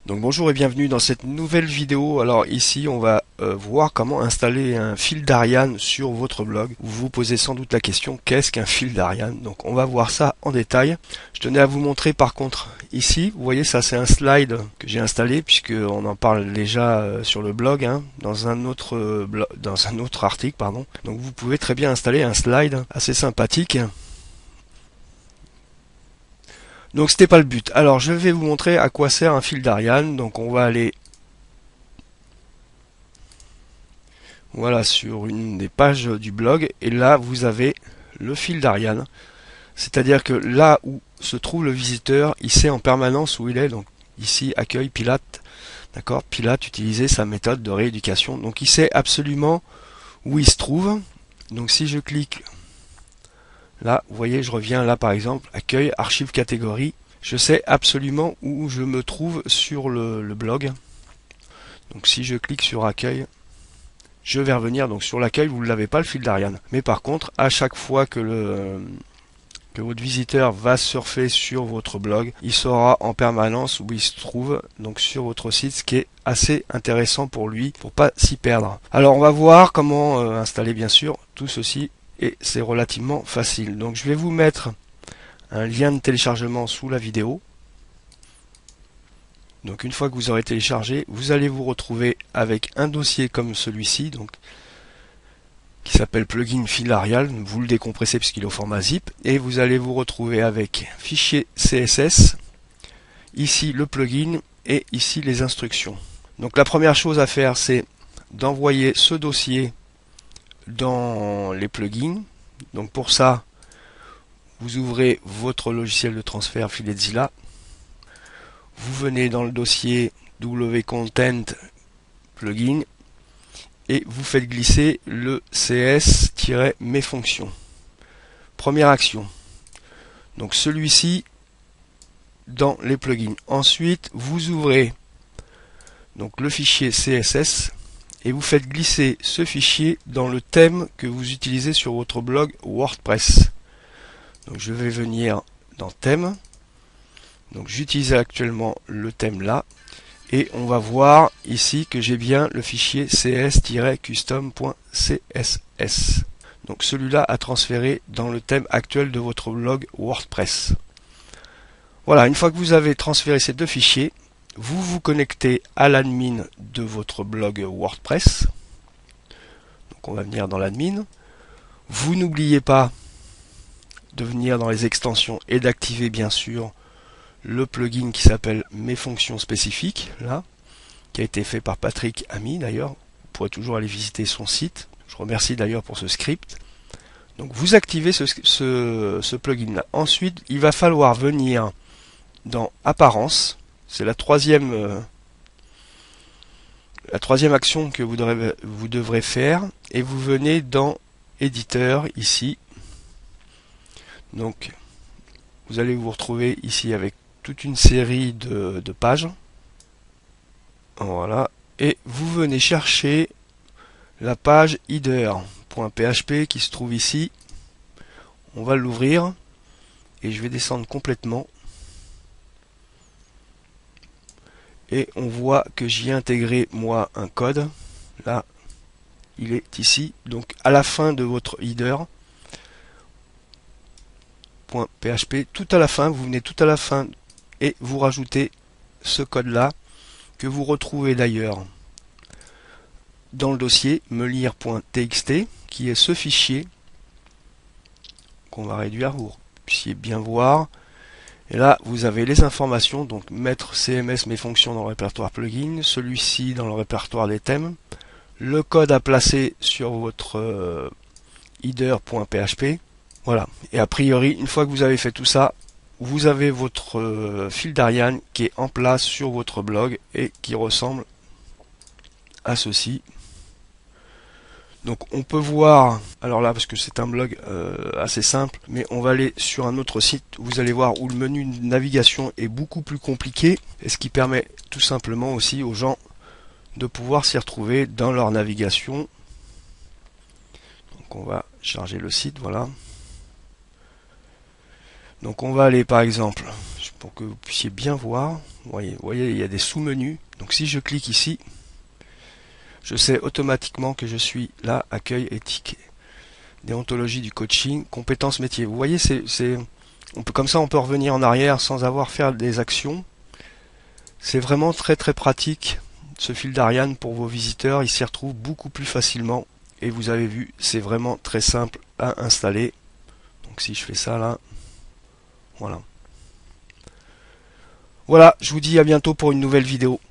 Donc bonjour et bienvenue dans cette nouvelle vidéo. Alors ici on va voir comment installer un fil d'Ariane sur votre blog. Vous vous posez sans doute la question, qu'est-ce qu'un fil d'Ariane? Donc on va voir ça en détail. Je tenais à vous montrer par contre ici, vous voyez ça c'est un slide que j'ai installé puisque on en parle déjà sur le blog, dans un autre dans un autre article pardon. Donc vous pouvez très bien installer un slide assez sympathique. Donc c'était pas le but. Alors je vais vous montrer à quoi sert un fil d'Ariane. Donc on va aller voilà sur une des pages du blog et là vous avez le fil d'Ariane. C'est-à-dire que là où se trouve le visiteur, il sait en permanence où il est. Donc ici accueil Pilate. D'accord, Pilate utilisait sa méthode de rééducation. Donc il sait absolument où il se trouve. Donc si je clique là, vous voyez, je reviens là par exemple, accueil, archive catégorie. Je sais absolument où je me trouve sur le blog. Donc si je clique sur accueil, je vais revenir donc sur l'accueil, vous ne l'avez pas le fil d'Ariane. Mais par contre, à chaque fois que votre visiteur va surfer sur votre blog, il saura en permanence où il se trouve donc sur votre site, ce qui est assez intéressant pour lui, pour pas s'y perdre. Alors on va voir comment installer bien sûr tout ceci et c'est relativement facile. Donc je vais vous mettre un lien de téléchargement sous la vidéo. Donc une fois que vous aurez téléchargé, vous allez vous retrouver avec un dossier comme celui-ci, donc qui s'appelle plugin fil Ariane. Vous le décompressez puisqu'il est au format zip et vous allez vous retrouver avec fichier CSS, ici le plugin et ici les instructions. Donc la première chose à faire, c'est d'envoyer ce dossier dans les plugins. Donc pour ça, vous ouvrez votre logiciel de transfert FiletZilla. Vous venez dans le dossier wcontent plugin et vous faites glisser le cs-mes fonctions. Première action. Donc celui-ci dans les plugins. Ensuite, vous ouvrez donc le fichier CSS et vous faites glisser ce fichier dans le thème que vous utilisez sur votre blog WordPress. Donc je vais venir dans thème. Donc j'utilise actuellement le thème là. Et on va voir ici que j'ai bien le fichier cs-custom.css. Donc celui-là à transférer dans le thème actuel de votre blog WordPress. Voilà, une fois que vous avez transféré ces deux fichiers, vous vous connectez à l'admin de votre blog WordPress. Donc on va venir dans l'admin. Vous n'oubliez pas de venir dans les extensions et d'activer bien sûr le plugin qui s'appelle mes fonctions spécifiques, là, qui a été fait par Patrick Ami d'ailleurs. Vous pourrez toujours aller visiter son site. Je remercie d'ailleurs pour ce script. Donc vous activez ce plugin là. Ensuite, il va falloir venir dans Apparence. C'est la troisième action que vous devrez faire. Et vous venez dans Éditeur ici. Donc vous allez vous retrouver ici avec toute une série de pages. Voilà. Et vous venez chercher la page header.php qui se trouve ici. On va l'ouvrir. Et je vais descendre complètement. Et on voit que j'y ai intégré moi un code. Là, il est ici. Donc à la fin de votre header.php, tout à la fin, vous venez tout à la fin et vous rajoutez ce code là que vous retrouvez d'ailleurs dans le dossier melire.txt qui est ce fichier qu'on va réduire pour que vous puissiez bien voir. Et là vous avez les informations, donc mettre CMS mes fonctions dans le répertoire plugin, celui-ci dans le répertoire des thèmes, le code à placer sur votre header.php. Voilà, et a priori une fois que vous avez fait tout ça, vous avez votre fil d'Ariane qui est en place sur votre blog et qui ressemble à ceci. Donc on peut voir, alors là parce que c'est un blog assez simple, mais on va aller sur un autre site, vous allez voir où le menu de navigation est beaucoup plus compliqué, et ce qui permet tout simplement aussi aux gens de pouvoir s'y retrouver dans leur navigation. Donc on va charger le site, voilà. Donc on va aller par exemple, pour que vous puissiez bien voir. Vous voyez, il y a des sous-menus. Donc si je clique ici, je sais automatiquement que je suis là, accueil et ticket. Déontologie du coaching, compétences métiers. Vous voyez, comme ça on peut revenir en arrière sans avoir à faire des actions. C'est vraiment très très pratique ce fil d'Ariane pour vos visiteurs. Ils s'y retrouvent beaucoup plus facilement. Et vous avez vu, c'est vraiment très simple à installer. Donc si je fais ça là, voilà. Voilà, je vous dis à bientôt pour une nouvelle vidéo.